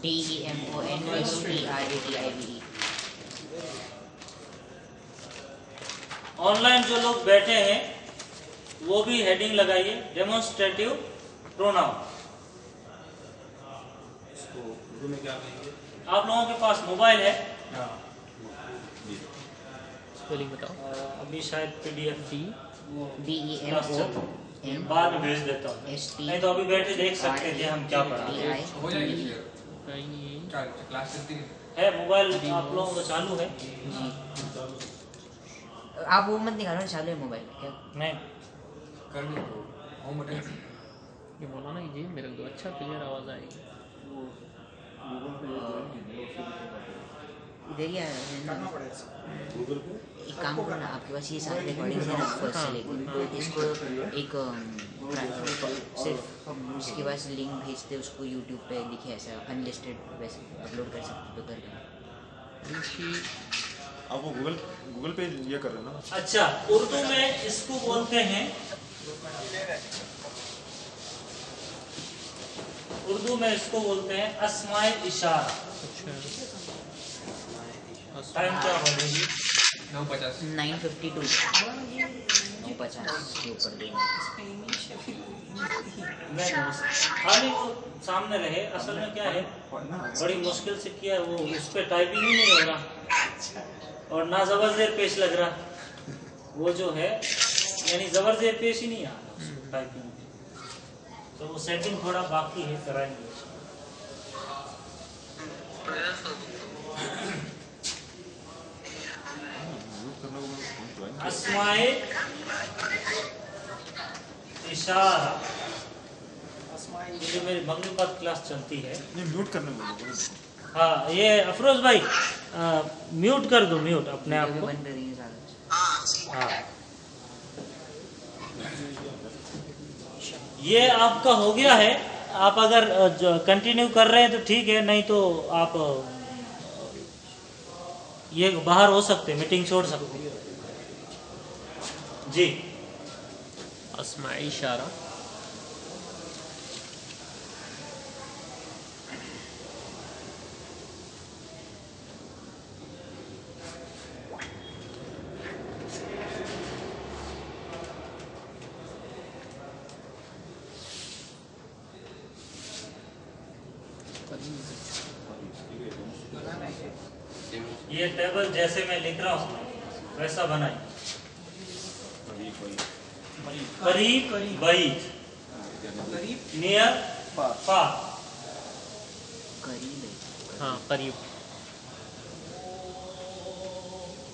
DEMONSTRATIVE। Online जो लोग बैठे हैं वो भी हेडिंग लगाइए, डेमोन्स्ट्रेटिव प्रोनाउन। उर्दू में क्या कहेंगे? आप लोगों के पास मोबाइल है? स्पेलिंग बताओ। अभी शायद PDF DEMON बाद में भेज देता हूँ, नहीं तो अभी बैठे देख सकते थे हम क्या पढ़ा रहे हैं। हो जाएगी क्लास चलती है मोबाइल आप लोगों को चालू है? जी। आप वो मत निकालो, चालू है मोबाइल क्या? नहीं करने को होम अटेंड ये बोला ना जी, मेरे को अच्छा क्लियर आवाज आएगी। इधर ही करना पड़ेगा गूगल पे। एक काम करो ना, आपके पास ये सारे रिकॉर्डिंग है ना फर्स्ट से लेकर, इसको एक सिर्फ उसके पास लिंक भेजते उसको यूट्यूब पे लिखे ऐसा अनलिस्टेड वैसे अपलोड कर सकते तो कर देना। आप वो गूगल पे ये कर रहे हो ना? अच्छा, उर्दू में इसको बोलते हैं, उर्दू में इसको बोलते हैं अस्माए इशारा। अच्छा, टाइम क्या बनेगी? 9:50 9:52 9:50 के ऊपर देना। खाली वो सामने रहे, असल में क्या है बड़ी मुश्किल से किया है, वो उस पर टाइपिंग ही नहीं हो रहा और ना जबर जेर पेश लग रहा, वो जो है यानी जबर जेर पेश ही नहीं आ रहा टाइपिंग में, तो वो सेटिंग थोड़ा बाकी है, कराएंगे। अस्माए इशारा, ये मेरी मगरिबात क्लास चलती है। नहीं, म्यूट करने को बोलो। हाँ, ये अफरोज भाई म्यूट कर दो, म्यूट अपने आप को। बंद कर देंगे सारा। हाँ, ये आपका हो गया है। आप अगर कंटिन्यू कर रहे हैं तो ठीक है, नहीं तो आप ये बाहर हो सकते, मीटिंग छोड़ सकते जी। अस्माए इशारा ये टेबल जैसे मैं लिख रहा हूँ वैसा बनाइए। करीब बैद, नियर फार, करीब है। हाँ करीब,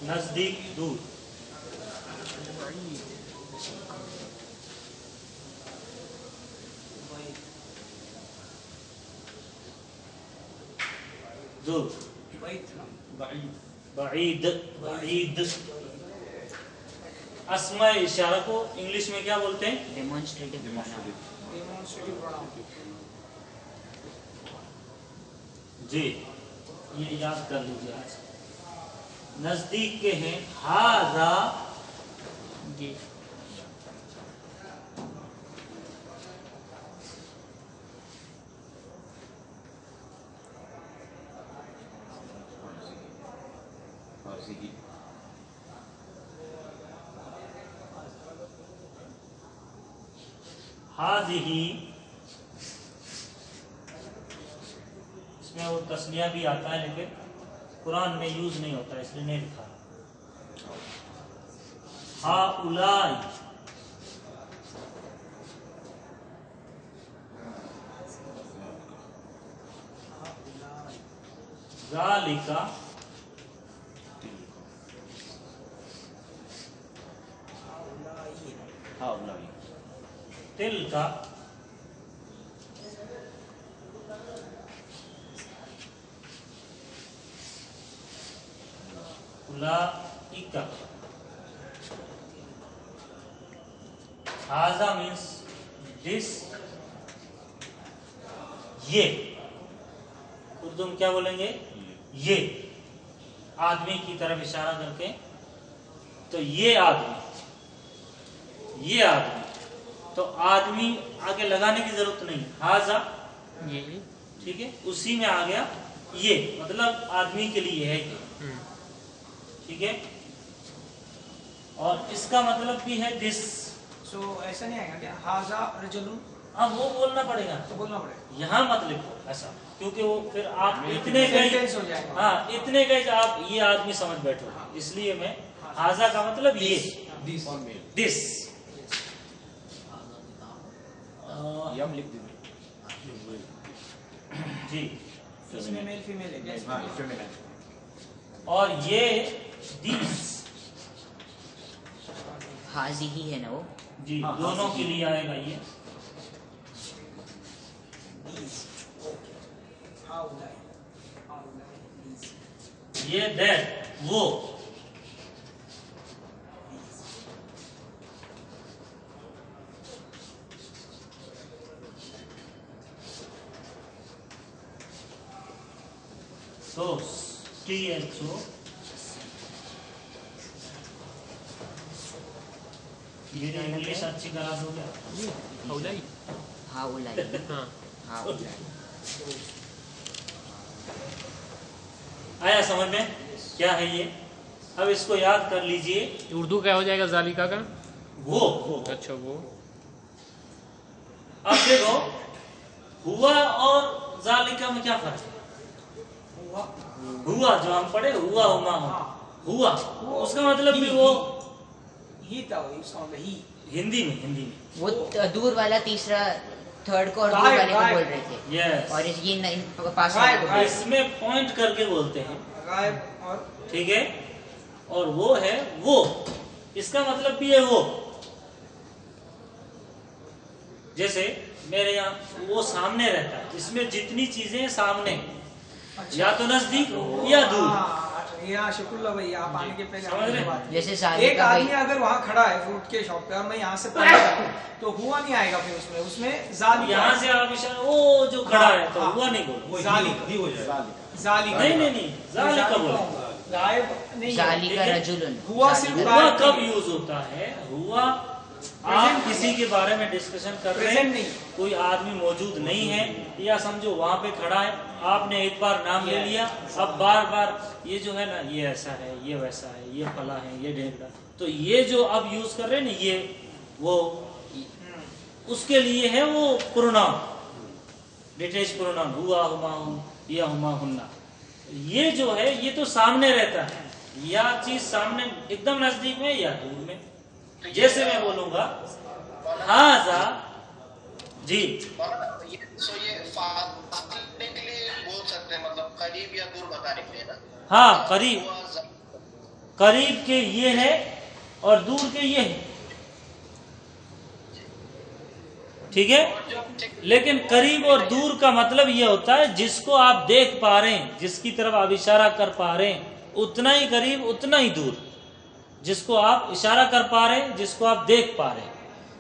नजदीक दूर, दूर, बईद, बईद। अस्माए इशारा को इंग्लिश में क्या बोलते हैं? डेमोन्स्ट्रेटिव जी, ये याद कर लीजिए आज। नजदीक के हैं हाजा, ये हाजिही, इसमें वो तस्निया भी आता है लेकिन कुरान में यूज नहीं होता इसलिए नहीं लिखा। हाउलाई, ज़ालिका, तिलका, उलाइका। हाजा मीन्स दिस, ये। उर्दू में क्या बोलेंगे? ये, आदमी की तरफ इशारा करके, तो ये आदमी, ये आदमी, तो आदमी आगे लगाने की जरूरत नहीं। हाजा ये ٹھیک ہے, اسی میں آ گیا یہ, مطلب آدمی کے لیے ہے یہ, ٹھیک ہے. اور اس کا مطلب بھی ہے دس. سو ایسا نہیں آئے گا کیا ہاذا رجل؟ اب وہ بولنا پڑے گا, تو بولنا پڑے گا یہاں مت لکھو ایسا, کیونکہ وہ پھر آپ اتنے گئے, سینٹینس ہو جائے گا. ہاں اتنے گئے آپ یہ آدمی سمجھ بیٹھو, اس لیے میں ہاذا کا مطلب یہ دس. یہ ہم لکھ دیں جی, اس میں میل فیمیل ہے کیا؟ اور یہ دیس, حاضی ہی ہے نا وہ. جی دونوں کے لیے آئے گا یہ. یہ دیٹ وہ, سوس ٹی ایچ او, میری انگلش اچھی کرا دو گے. اولائی ہاں اولائی, ہاں ہاں اولائی. آیا سمجھ میں کیا ہے یہ؟ اب اس کو یاد کر لیجئے. اردو کیا ہو جائے گا ذالکا کا؟ وہ. اچھا وہ. اب دیکھو ہوا اور ذالکا میں کیا فرق ہے؟ ہوا جو ہم پڑھے ہوا ہما ہوا, اس کا مطلب بھی وہ ہی تھا, اس کا مطلب ہی ہندی میں وہ دور والا تیسرا تھرڈ کو اور دور والے کو بول رہے تھے, یس, اور یہ پاس والے کو بول رہے اس میں پوائنٹ کر کے بولتے ہیں, غائب اور ٹھیک ہے. اور وہ ہے وہ, اس کا مطلب بھی ہے وہ. جیسے میرے یہاں وہ سامنے رہتا ہے, اس میں جتنی چیزیں سامنے, یا تو نزدیک یا دور. یہاں شکر اللہ بھائی آپ آنے کے سمجھ رہے ہیں؟ پہلے جیسے ایک ذالکا آدمی بھائی اگر وہاں کھڑا ہے فروٹ کے شاپ پہ اور میں یہاں سے پڑھ رہا ہوں تو ہوا نہیں آئے گا, پھر اس میں ذالکا, یہاں سے آپ اشارہ وہ جو کھڑا ہے تو ہوا نہیں بولو, ذالکا نہیں ذالکا بولو. غائب نہیں ہے. ذالکا رجلن. ہوا صرف ہوا کب یوز ہوتا ہے؟ ہوا آپ کسی کے بارے میں ڈسکشن کر رہے Present ہیں, نہیں. کوئی آدمی موجود نہیں ہے, یا سمجھو وہاں پہ کھڑا ہے, آپ نے ایک بار نام لے لیا, اب بار بار یہ جو ہے نا یہ ایسا ہے, یہ ویسا ہے, یہ فلاں ہے, یہ ڈھیکڑا, تو یہ جو اب یوز کر رہے ہیں نا یہ وہ اس کے لیے ہے وہ پروناؤن, ڈیٹیچ پروناؤن, ہوا ہما ہوں یا ہما ہننا. یہ جو ہے یہ تو سامنے رہتا ہے, یا چیز سامنے ایک دم نزدیک میں یا دور میں. جیسے میں بولوں گا ہاذا, جی سو یہ فاصلے کے لیے بول سکتے ہیں, مطلب قریب یا دور بتانے کے لیے نا. ہاں, قریب کے یہ ہے اور دور کے یہ ہے, ٹھیک ہے. لیکن قریب اور دور کا مطلب یہ ہوتا ہے جس کو آپ دیکھ پا رہے ہیں, جس کی طرف آپ اشارہ کر پا رہے ہیں, اتنا ہی قریب اتنا ہی دور. جس کو آپ اشارہ کر پا رہے ہیں, جس کو آپ دیکھ پا رہے ہیں,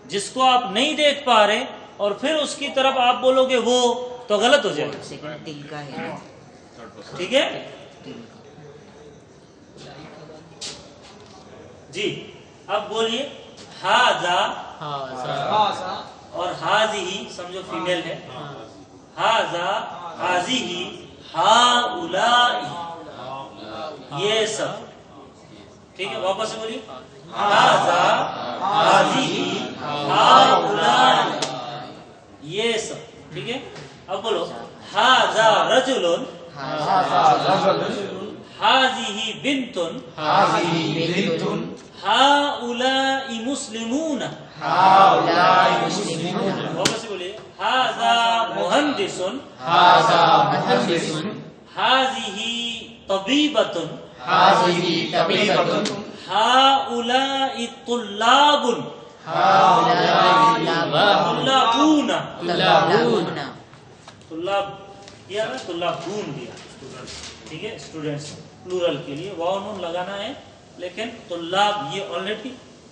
جس کو آپ نہیں دیکھ پا رہے اور پھر اس کی طرف آپ بولو گے وہ, تو غلط ہو جائے گا. سیکنڈ تل کا ہے, ٹھیک ہے جی. اب بولیے ہاذا ہاذا اور ہاذی, سمجھو فیمیل ہے, ہاذا ہاذی ہاؤلائی, یہ سب, ٹھیک ہے. واپس سے بولیے ہاذا ہاذی ہاؤلائی, یہ سب, ٹھیک ہے. اب بولو ہاذا رجل ہاذی بنت ہاؤلائی مسلمون. واپس سے بولیے ہاذا مہندس ہاذی طبیبۃ ہاؤلائی طلاب طلابون. طلاب کیا نا, طلابون دیا, ٹھیک ہے. اسٹوڈینٹس پلورل کے لیے واو نون لگانا ہے, لیکن طلاب یہ آلریڈی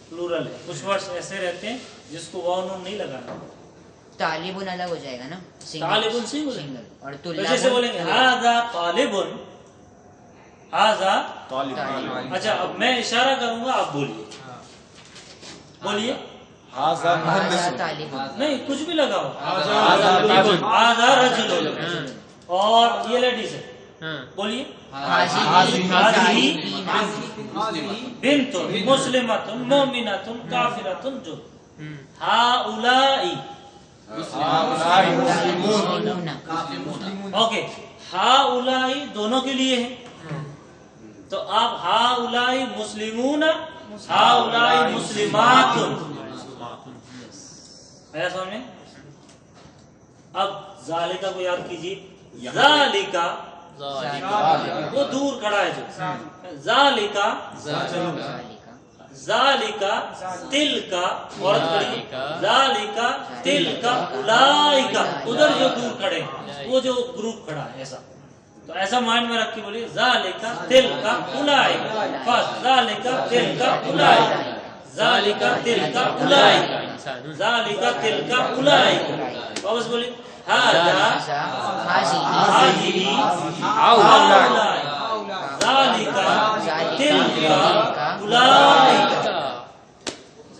پلورل ہے. کچھ ورڈز ایسے رہتے ہیں جس کو واو نون نہیں لگانا. طالبن الگ ہو جائے گا نا, طالبن سنگل, اور جیسے بولیں گے ہاذا طالبن, ہاذا. طالب. اچھا اب میں اشارہ کروں گا, آپ بولیے بولیے ہاذا مہندس. طالب نہیں کچھ بھی لگاؤ, ہاذا رجل, और ये लेडीज है, हाँ बोलिए हाज़िही बिन्तुन मुस्लिमतुन मोमिनतुन काफिरतुन जो हाउलाई मुस्लिमूना ओके, हाउलाई दोनों के लिए है, तो आप हाउलाई मुस्लिमून हाउलाई मुस्लिमातुन आया समझ में। अब जालिका को याद कीजिए, जालिका वो दूर खड़ा है जो, जालिका जालिका तिलका औरत खड़ी, जालिका तिलका उलाइका उधर जो दूर खड़े हैं, वो जो ग्रुप खड़ा है ऐसा, तो ऐसा माइंड में रख के बोलिए जालिका तिलका उलाइका, फर्स्ट जालिका तिलका उलाइका, जालिका तिलका उलाइका, जालिका तिलका उलाइका, वापस बोलिए हाज़ा हाज़िही हाउलाई जालिका तिलका उलाइका,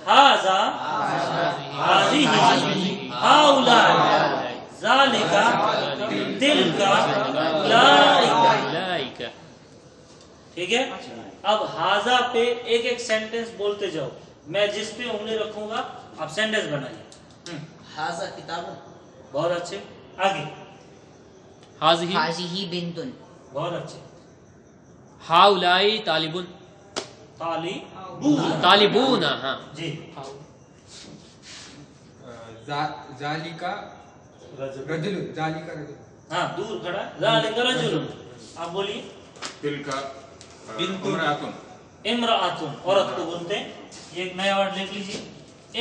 हाज़ा हाज़िही हाउलाई जालिका तिलका उलाइका। ठीक है, अब हाजा पे एक एक सेंटेंस बोलते जाओ, मैं जिस पे उंगली रखूंगा आप सेंटेंस बनाइए। हाजा किताब, बहुत अच्छे, आगे हाज़िही बिन्तुन बहुत अच्छे, हाउलाई तालिबुन तालिबूना हाँ जी जालिका रजुलुन, जालिका रजुलुन, हाँ दूर खड़ा ज़ालिका रजुलुन, आप बोलिए तिलका इम्राअतुन, इम्राअतुन औरत को बोलते हैं, ये एक नया वर्ड लिख लीजिए,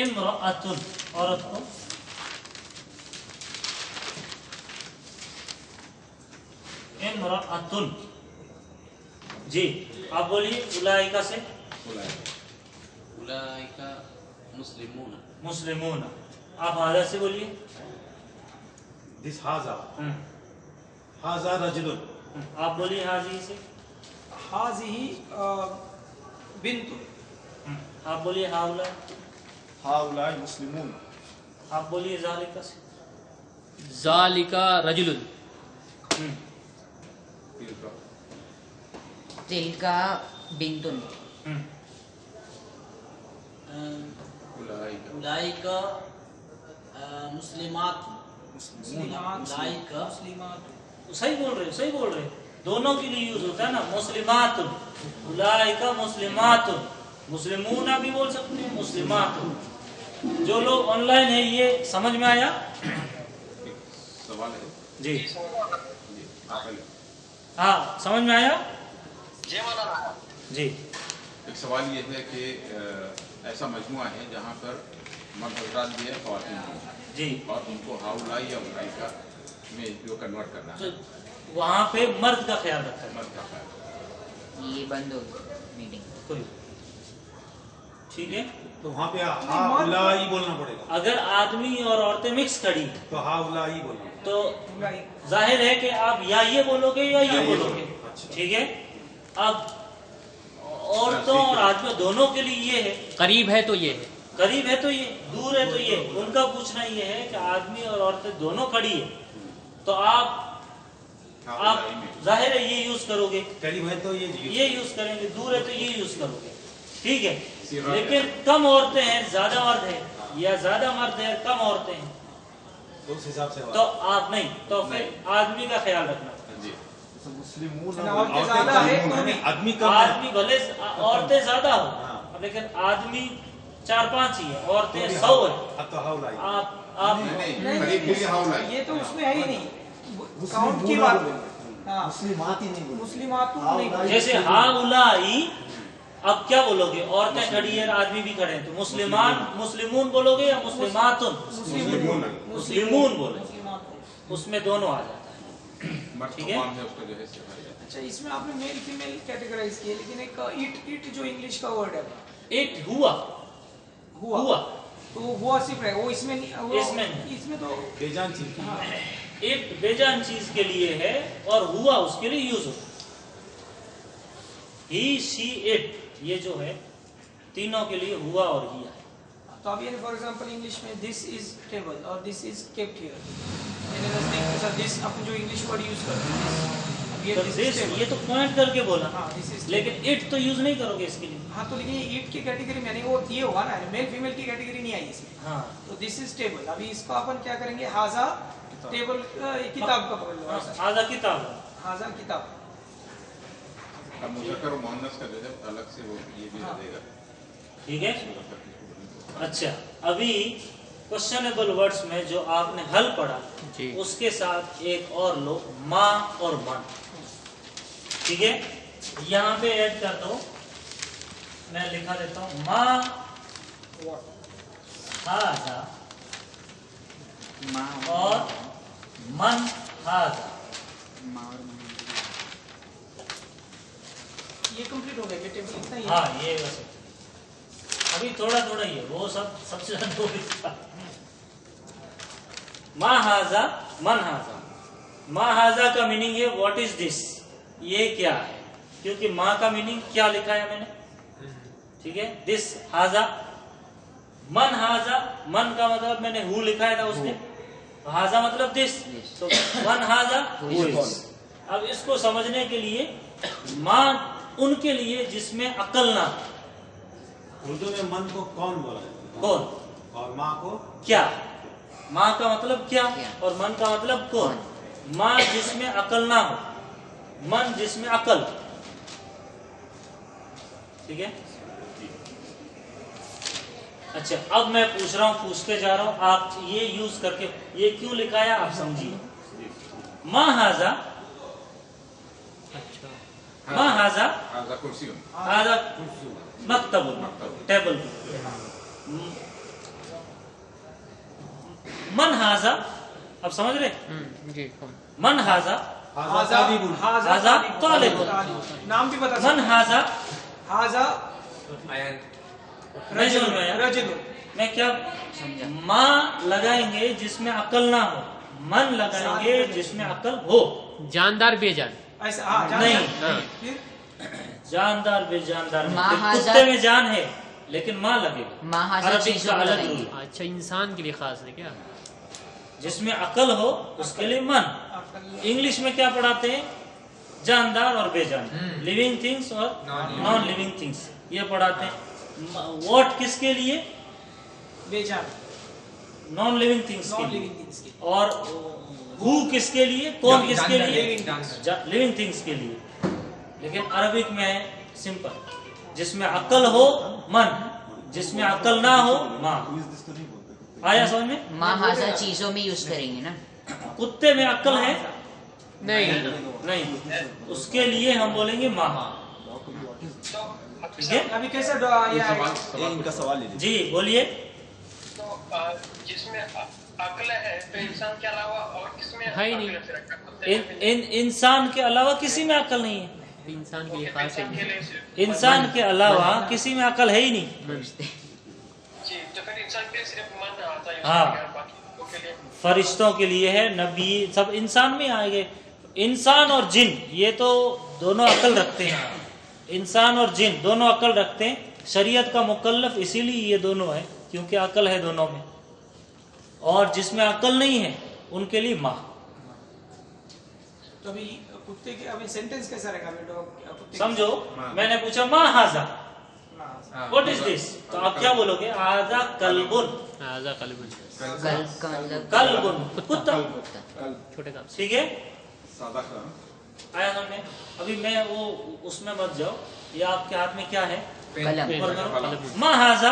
इम्राअतुन औरत को, इम्राअतुन जी, आप बोलिए उलाइका से, उलाइका मुस्लिमून, मुस्लिमून, आप हाजा से बोलिए, दिस हाजा हाजा रजुलुन, आप बोलिए हाजी से, हाज़िही बिन्तुन, आप बोलिए हाउला, हाउलाई मुस्लिमून, आप बोलिए ज़ालिका से, जालिका रजुलुन, तिलका बिन्तुन, उलाइका मुस्लिमात, उलाइका सही बोल रहे हो, सही बोल रहे हो, दोनों के लिए यूज होता है ना, मुस्लिमातुन उलाइका मुस्लिमातुन, मुस्लिमूना भी बोल सकते हैं, मुस्लिमातुन। जो लोग ऑनलाइन है ये समझ में आया सवाल है जी, आप पहले। हाँ समझ में आया जी मौलाना जी। एक सवाल ये है कि ऐसा मजमुआ है जहाँ पर मर्द हजरात भी है, ख़वातीन भी हैं, जी और उनको हाउलाई या उलाइका में जो कन्वर्ट करना तो है, वहाँ पे मर्द का ख्याल रखा है, मर्द का ख्याल। ये बंद हो गई मीटिंग। कोई ठीक है। तो वहाँ पे हाउलाई बोलना पड़ेगा, अगर आदमी और औरतें मिक्स खड़ी हैं, तो हाउलाई बोलना, तो जाहिर है कि आप या ये बोलोगे या ये बोलोगे, ठीक है। अब औरतों और आदमी दोनों के लिए ये है, करीब है तो ये है, करीब है तो ये, दूर है तो ये। उनका पूछना ये है कि आदमी और औरतें दोनों खड़ी है, तो आप जाहिर है ये यूज करोगे, करीब है तो ये यूज करेंगे, दूर है तो ये यूज करोगे, ठीक है। लेकिन कम औरतें हैं, ज्यादा मर्द है, या ज्यादा मर्द है कम औरतें हैं, तो उस हिसाब से तो आप नहीं, तो फिर आदमी का ख्याल रखना। जी, औरतें ज्यादा है तो भी आदमी कम है। आदमी भले औरतें ज्यादा हो, लेकिन आदमी 4-5 ही है, औरतें 100 है। तो हाउलाई आप नहीं करीब के लिए हाउलाई, ये तो उसमें है ही नहीं, काउंट की बात। हाँ, मुस्लिमात ही नहीं बोलते, मुस्लिमातुन नहीं बोलते। जैसे हाउलाई, अब क्या बोलोगे, औरतें खड़ी है आदमी भी खड़े हैं, तो मुस्लिमान मुस्लिमून बोलोगे या मुस्लिमातुन? मुस्लिमून बोलोगे, उसमें दोनों आ जाता है। मर्द ठीक का है। काम है उसको जो है सिखाया जाता अच्छा, इसमें आपने मेल फीमेल कैटेगराइज किया, लेकिन एक इट जो इंग्लिश का वर्ड है, इट हुआ, हुआ तो वो सिर्फ है, वो इसमें नहीं, वो इसमें नहीं। इसमें तो बेजान चीज की। इट बेजान चीज के लिए है, और हुआ उसके लिए यूज होता है। ही शी इट, ये जो है तीनों के लिए हुआ और हिया है। तो अब ये फॉर एग्जांपल इंग्लिश में दिस इज टेबल और दिस इज केप्ट हियर, मेरे नजदीक सर दिस अपन जो इंग्लिश वर्ड यूज करते हैं अब तो this ये तो पॉइंट करके बोला, हाँ दिस इज, लेकिन इट तो यूज नहीं करोगे इसके लिए। हाँ तो लेकिन ईट की कैटेगरी में नहीं, वो ये होगा ना मेल फीमेल की कैटेगरी नहीं आई इसमें। हाँ तो दिस इज टेबल, अभी इसको अपन क्या करेंगे, हाजा टेबल किताब का पकड़ लो, आधा किताब। हाजा किताब। अब मुज़क्कर और मुअन्नस का जो है अलग से वो ये भी हाँ। रहेगा। ठीक है। अच्छा, अभी क्वेश्चनेबल वर्ड्स में जो आपने हल पढ़ा जी। उसके साथ एक और लो, माँ और मन। ठीक है, यहाँ पे ऐड कर दो, मैं लिखा देता हूँ माँ हाजा माँ और मन हाजा। माँ और मन। ये कंप्लीट हो गया क्या टेबल इतना ही है? हाँ ये वैसे अभी थोड़ा थोड़ा ही है, वो सब सबसे ज्यादा दो लिखा। माँ हाजा मन हाजा। माँ हाजा का मीनिंग है व्हाट इज दिस, ये क्या है, क्योंकि माँ का मीनिंग क्या लिखा है मैंने। ठीक है, दिस हाजा। मन हाजा, मन का मतलब मैंने हु लिखा था उसने, हाजा मतलब दिस, तो मन हाजा हु इज। अब इसको समझने के लिए माँ उनके लिए जिसमें अकल ना, उर्दू में मन को कौन बोला है? कौन, और माँ को क्या। माँ का मतलब क्या क्या? और मन का मतलब कौन। माँ जिसमें अकल ना हो, मन जिसमें अकल। ठीक है। अच्छा, अब मैं पूछ रहा हूँ, पूछते जा रहा हूँ, आप ये यूज करके ये क्यों लिखा है आप समझिए। माँ हाजा, अच्छा माँ हाजा, हाजा कुर्सी हो। हाजा मक्तबुल, टेबल। मन हाजा, अब समझ रहे, जी कौन मन हाजा, हाजा हाजा तालिब, नाम भी बता मन सकते हैं। हाजा हाजा रजुल में आया। रजुल, मैं क्या समझा। माँ लगाएंगे जिसमें अकल ना हो, मन लगाएंगे जिसमें अकल हो। जानदार बेजान। ऐसा हाँ नहीं, फिर जानदार बेजानदार नहीं। माँ हाजा- कुत्ते में जान है लेकिन माँ लगेगा। माँ हाजा अरबिक चीजों का में अलग लगाएंगे। रूल। अच्छा, इंसान के लिए खास है क्या? जिसमें अकल हो उसके लिए मन। इंग्लिश में क्या पढ़ाते हैं, जानदार और बेजान, लिविंग थिंग्स और नॉन लिविंग थिंग्स, ये पढ़ाते हैं। वॉट किसके लिए, बेजान, नॉन लिविंग थिंग्स के नॉन लिए। लिविंग थिंग्स की। और हु किसके लिए, कौन किसके लिए, जानदार। लिविंग थिंग्स के लिए। लेकिन अरबिक में सिंपल, जिसमें अकल हो मन, जिसमें अकल ना हो माँ। आया समझ में। माँ हाजा चीजों में यूज करेंगे ना। कुत्ते में अकल है नहीं, नहीं, उसके लिए हम बोलेंगे माँ। ठीक है अभी कैसे ये आएगा? ये इनका सवाल लीजिए। जी, बोलिए। तो जिसमें अक्ल है तो इंसान के अलावा और किसमें है ही नहीं। अक्ल फिर रखा? कुत्ते इन इंसान के अलावा किसी में अकल नहीं है। इंसान के लिए खास इंसान के है। लिए सिर्फ। इंसान के अलावा किसी में अकल है ही नहीं। जी, तो फिर इंसान के लिए सिर्फ मन आता है, हाँ। बाकी लोगों के लिए फरिश्तों के लिए है, नबी सब इंसान में आएंगे। इंसान और जिन ये तो दोनों अकल रखते हैं, इंसान और जिन दोनों अकल रखते हैं। शरीयत का मुकल्लफ इसीलिए ये दोनों है क्योंकि अकल है दोनों में। और जिसमें अकल नहीं है उनके लिए माँ। तो अभी कुत्ते के अभी सेंटेंस कैसा रहेगा? अभी डॉग कुत्ते के समझो, मैंने पूछा माँ हाजा हाँ। व्हाट इज दिस, तो आप क्या बोलोगे, हाजा कल्बुन। आजा कल्बुन, कल का मतलब कल्बुन कुत्ता। छोटे काम से। ठीक है, सादा का आया हमने। अभी मैं वो उसमें मत जाओ, ये आपके हाथ में क्या है, कलम। ऊपर करो। माँ हाजा,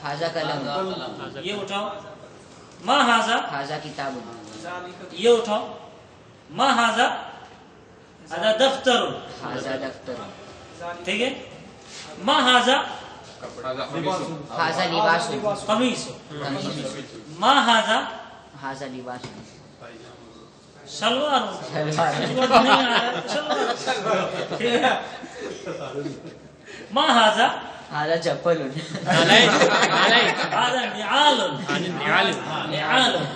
हाजा कलम। आजा ये उठाओ। माँ हाजा, हाजा किताब। ये उठाओ। माँ हाजा, हाजा दफ्तर। हाजा दफ्तर। ठीक है, माँ हाजा हाजा खमीस हो। हाजा लिबास। कमीज। कमीज। माँ हाजा हाजा लिबास। शलवार। शलवार। शलवार नहीं आ रहा है, शलवार। ठीक है, माँ हाजा, हाजा चप्पल। हाजा निआलुन। निआलुन।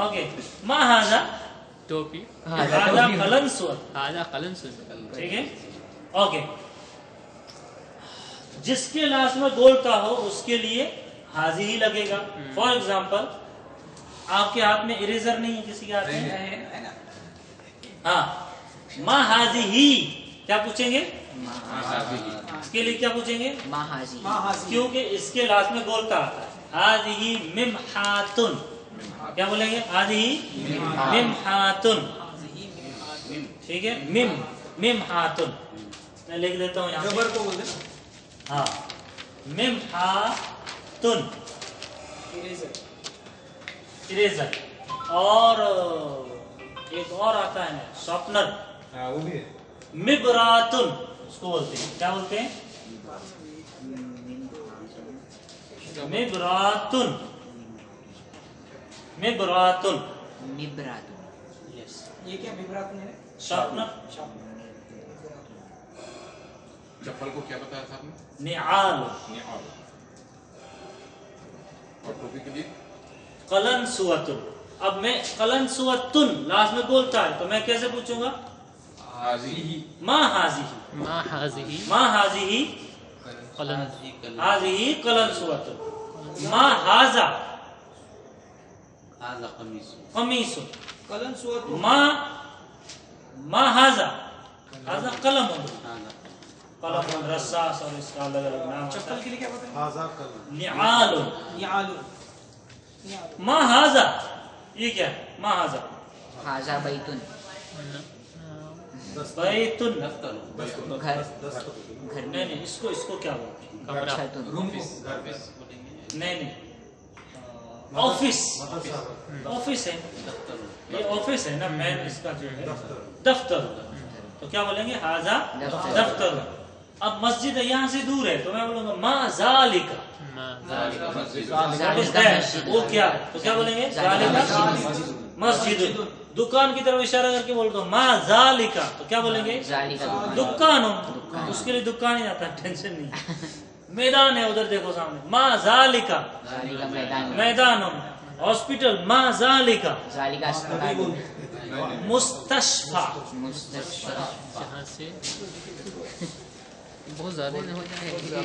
ओके, माँ हाजा, टोपी। हाजा कलंसुर। आजा कलन सुन। ठीक है, ओके। जिसके लाश में गोल का हो उसके लिए हाजी ही लगेगा। फॉर एग्जाम्पल आपके हाथ में इरेजर नहीं है, किसी के हाथ में है ना? हाँ, माँ हाजी ही क्या पूछेंगे? हाजी ही। इसके लिए क्या पूछेंगे? माँ हाजी। क्योंकि इसके लास्ट में गोलता आता है। हाजी ही मिम हातुन, क्या बोलेंगे? हाजी ही मिम हातुन, ठीक है, मिम हातुन। मैं लिख देता हूँ यहाँ जबर को बोलते हैं हाँ, मिम हातुन इरेजर। और एक और आता है शॉर्पनर, हाँ वो भी है। मिबरातुन उसको बोलते हैं, क्या बोलते हैं? मिबरातुन, मिबरातुन, मिब्रातुन। ये क्या मिब्रातुन है? शॉर्पनर। चप्पल को क्या बताया था आपने? निआल। निआल। और टोपी के लिए? कलन सुवतुन। अब मैं कलन सुवतुन लास्ट में बोलता है तो मैं कैसे पूछूंगा? हाजी ही। माँ हाजी ही, माँ हाजी ही माँ हाजी ही, कलन हाजी ही कलन सुवतुन। माँ हाजा हाजा कमीज कमीसुन। कलन सुअत माँ हाजा, हाजा कलम हाजा कलम रसास और इसका अलग अलग नाम आता चप्पल है। के लिए क्या बताएं? हाजा कल निआलुन। यालू माँ हाजा ये क्या है? माँ हाजा हाजा बैतुन। बैतुन। दफ्तर घर। घर नहीं में। नहीं, इसको क्या बोलते हैं? कमरा छतुन। रूम नहीं नहीं, ऑफिस। ऑफिस है, दफ्तर ये ऑफिस है ना, मैन इसका जो है दफ्तर। तो क्या बोलेंगे? हाजा दफ्तर। दफ्तर। अब मस्जिद यहाँ से दूर है तो मैं बोलूंगा माँ जालिका। What is that? वो क्या? तो क्या बोलेंगे? जालिका मस्जिद। दुकान की तरफ इशारा करके बोल दो माँ जालिका, तो क्या बोलेंगे? जालिका दुकान हो, उसके लिए दुकान ही आता है, टेंशन नहीं। मैदान है उधर देखो सामने, माँ जालिका जालिका मैदान। मैदान हो। हॉस्पिटल माँ जालिका। जालिका अस्पताल। मुस्तशफा। मुस्तशफा। जहाँ से बहुत ज़्यादा हो जाएगा।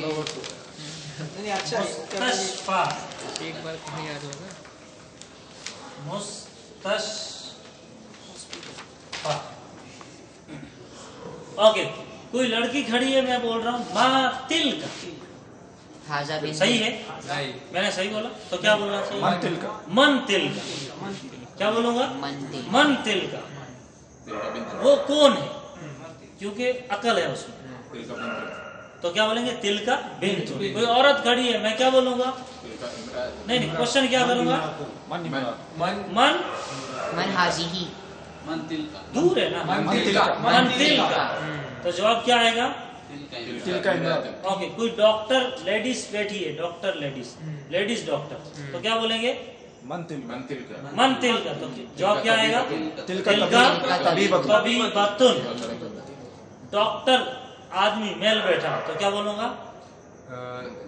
नहीं अच्छा है। मुस्तशफा। एक बार कहीं याद होगा। मुस्तशफा। ओके, कोई लड़की खड़ी है, मैं बोल रहा हूँ माँ तिल का। हाजा बिन। सही है? नहीं। मैंने सही बोला तो क्या बोलना चाहिए? मन तिल का। मन तिल का। क्या बोलूंगा? मंदिर। मन तिल का। तिल का बिन। वो कौन है? क्योंकि अकल है उसमें, तिल का बिन। तो क्या बोलेंगे? तिल का बिन। कोई औरत खड़ी है, मैं क्या बोलूंगा? तिल का इमरान। नहीं नहीं, क्वेश्चन क्या करूंगा? मन मन मन हाजी ही। मंतिल का दूर है ना, मन तिल का। मन तिल का। तो जवाब क्या आएगा? तिल का इमरान ओके, कोई डॉक्टर लेडीज बैठी है, डॉक्टर लेडीज, लेडीज डॉक्टर, तो क्या बोलेंगे? मन तिल मन तिल का। मन तिल का। तो जवाब क्या आएगा? तिल का तबीबतुन। डॉक्टर आदमी मेल बैठा, तो क्या बोलूंगा?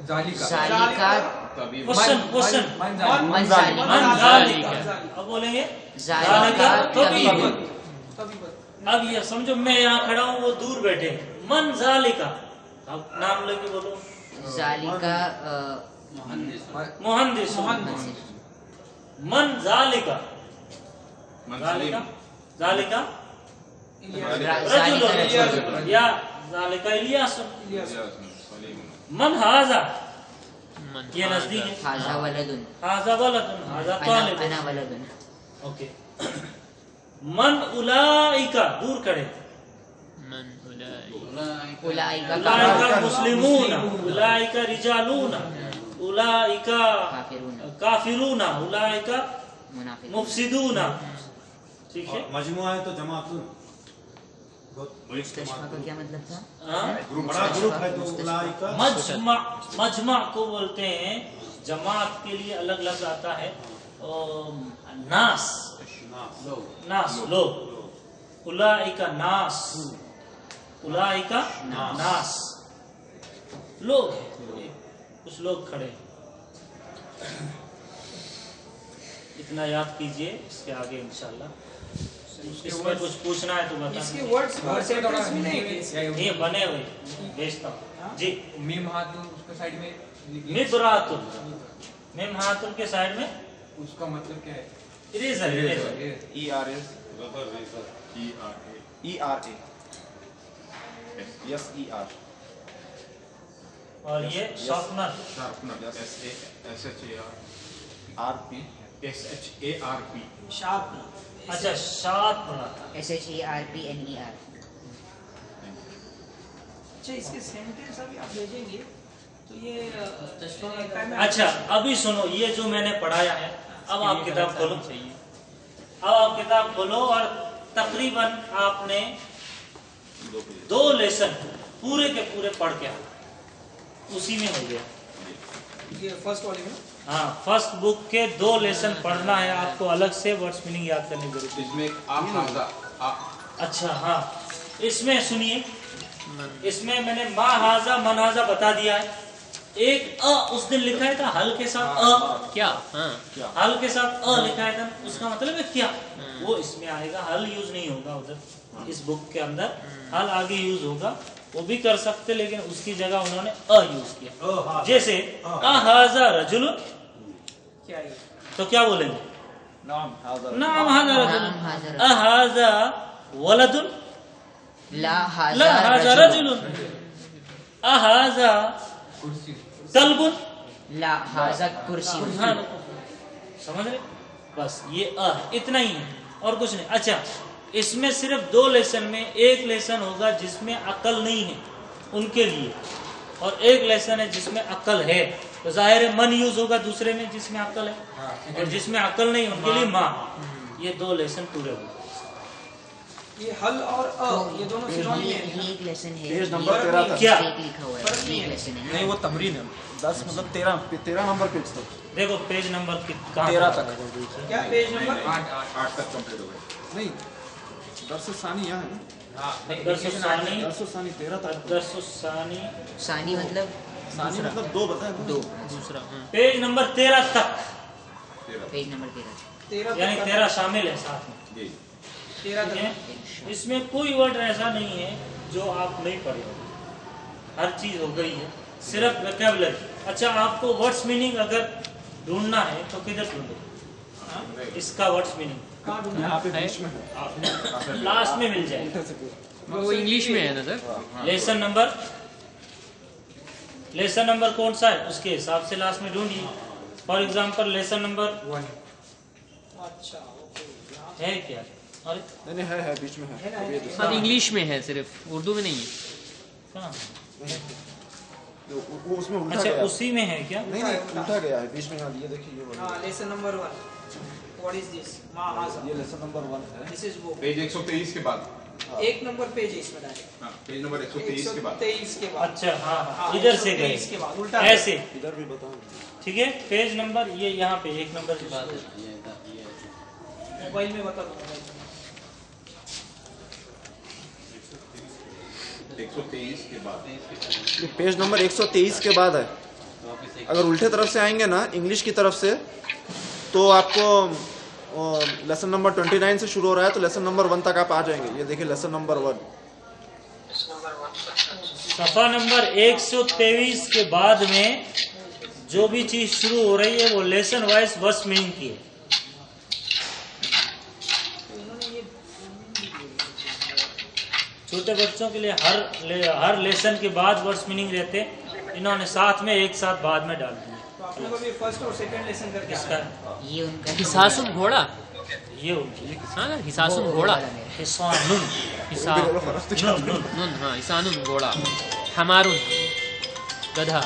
जालिका। जालिका। तभी क्वेश्चन मन मन जालिका। मन जालिका। अब बोलेंगे जालिका तबीब। तभी अब ये समझो मैं यहाँ खड़ा हूँ, वो दूर बैठे, मन जालिका। अब नाम लेके बोलो। जालिका मोहनदिस। मन जालिका। मन जालिका सलीम। जालिका जालिका रजुल या जालिका इलियास। सलीम। मन हाजा, मन ये नजदीक है। हाजा वलदुन। हाजा वलदुन, हाजा तालिब। अना वलदुन। ओके। मन उलाइका, दूर खड़े, मन उलाई उलाइका उलाइका मुस्लिमूना, उलाइका रिजालूना, उलाइका काफिरून। काफिरूना, उलाइका मुनाफिक। मुफसिदूना। ठीक है? मजमुआ है तो जमातुन मुस्तशफा का क्या मतलब था? हाँ? बड़ा ग्रुप है तो उलाइका मजमा, मजमा को बोलते हैं, जमात के लिए अलग लफ्ज आता है नास, नास लोग, उलाइका नास, उलाइका नास लोग हैं, कुछ लोग खड़े। इतना याद कीजिए, इसके आगे इंशाल्लाह इसमें कुछ पूछना है तो बता। इसके वर्ड्स सेंटेंस में नहीं है। ये बने हुए भेजता हूँ जी। मीम हाथ उसके साइड में मिबरातुन, मिमहातुन के साइड में उसका मतलब क्या है? Eraser, eraser. ERA yes ER और ये sharpener, sharpener RP SHARP sharpener. अच्छा शार्पनर। SHARPNER। अच्छा इसके सेंटेंस अभी आप भेजेंगे तो ये अच्छा अभी सुनो, ये जो मैंने पढ़ाया है, अब आप किताब खोलो, अब आप किताब खोलो और तकरीबन आपने 2 लेसन पूरे के पूरे पढ़ के आओ, उसी में हो गया। ये फर्स्ट वाले में हाँ, फर्स्ट बुक के 2 लेसन पढ़ना है आपको, अलग से वर्ड्स मीनिंग याद करने की जरूरत है। इसमें आहाजा अच्छा हाँ, इसमें सुनिए, इसमें मैंने माहाजा मनहाजा बता दिया है। एक अ उस दिन लिखा है था हल के साथ अ, क्या? हाँ, हल के साथ अ लिखा है था, उसका मतलब है क्या, वो इसमें आएगा। हल यूज नहीं होगा उधर, इस बुक के अंदर हल आगे यूज होगा, वो भी कर सकते, लेकिन उसकी जगह उन्होंने अ यूज किया। जैसे अहाजा रजुल, क्या है? तो क्या बोलेंगे? नाम नाम हाजा रजुल, अहाजा वलदुन, ला ला हाजा रजुल, अहाजा कल्बुन, ला हाजा कुर्सी। हाँ, समझ रहे? बस ये इतना ही है और कुछ नहीं। अच्छा, इसमें सिर्फ 2 लेसन में एक लेसन होगा जिसमें अकल नहीं है उनके लिए, और एक लेसन है जिसमें अकल है, तो जाहिर है मन यूज होगा दूसरे में जिसमें अकल है, और जिसमें अकल नहीं उनके लिए माँ। ये 2 लेसन पूरे होंगे। ये हल और अ ये दोनों सिनोनिम ये है। एक लेसन है, पेज नंबर 13 तक क्या? एक लिखा हुआ है, एक लेसन है। नहीं वो तमरीन है 10 मतलब 13 नंबर पेज तक देखो पेज नंबर कहाँ 13 तक क्या पेज नंबर? 8 तक कंप्लीट हो गए। नहीं दरस सानी यहाँ है ना दरसुसानी, दरस सानी 13 तक दरसुसानी, सानी मतलब सानी मतलब 2 बताए 2, दूसरा। पेज नंबर 13 तक, पेज नंबर 13। 13 यानी 13 शामिल है साथ में। जी 13 ठीक तक है? इसमें कोई वर्ड ऐसा नहीं है जो आप नहीं पढ़े हो, हर चीज हो गई है, सिर्फ वोकैबुलरी। अच्छा, आपको वर्ड्स मीनिंग अगर ढूंढना है तो किधर ढूंढो? इसका वर्ड्स मीनिंग कहाँ ढूंढना यहाँ पे है? बीच में है लास्ट में मिल जाएगा। वो इंग्लिश में है ना सर? लेसन नंबर कौन सा है उसके हिसाब से लास्ट में ढूंढिए। फॉर एग्जाम्पल लेसन नंबर 1 अच्छा ओके है क्या? अरे नहीं है बीच में है अभी ये दूसरा हाँ, इंग्लिश में है, सिर्फ उर्दू में नहीं है। कहाँ? वो उसमें उल्टा अच्छा गया उसी में है क्या? नहीं उल्टा गया है बीच में यहाँ ये देखिए ये वाला हाँ lesson number 1 what is this माहाजा ये लेसन नंबर 1 है दिस इज वो पेज 123 के बाद, एक नंबर पेज है इसमें डायरेक्ट हाँ पेज नंबर 123 के बाद 123 के बाद अच्छा हाँ, हाँ, इधर से 123 के बाद गए उल्टा ऐसे, इधर भी बताओ ठीक है। पेज नंबर ये यहाँ पे 1 नंबर के बाद है। मोबाइल में बता दो मोबाइल में 123 के बाद ये पेज नंबर 123 के बाद है। अगर उल्टे तरफ से आएंगे ना इंग्लिश की तरफ से तो आपको लेसन नंबर 29 से शुरू हो रहा है तो लेसन नंबर 1 तक आप आ जाएंगे। ये देखिए लेसन नंबर 1 सफा नंबर 123 के बाद में जो भी चीज शुरू हो रही है वो लेसन वाइज वर्ड्स मीनिंग की है। छोटे बच्चों के लिए हर लेसन के बाद वर्ड्स मीनिंग रहते, इन्होंने साथ में एक साथ बाद में डाल दिए। तो आप लोग अभी फर्स्ट और सेकंड लेसन करके इसका ये उनका हिसासुन घोड़ा, ये उनकी हाँ ना, हिसासुन घोड़ा, हिसानुन, हिसा नुन, नुन। नुन, हाँ हिसानुन घोड़ा, हमारुन गधा,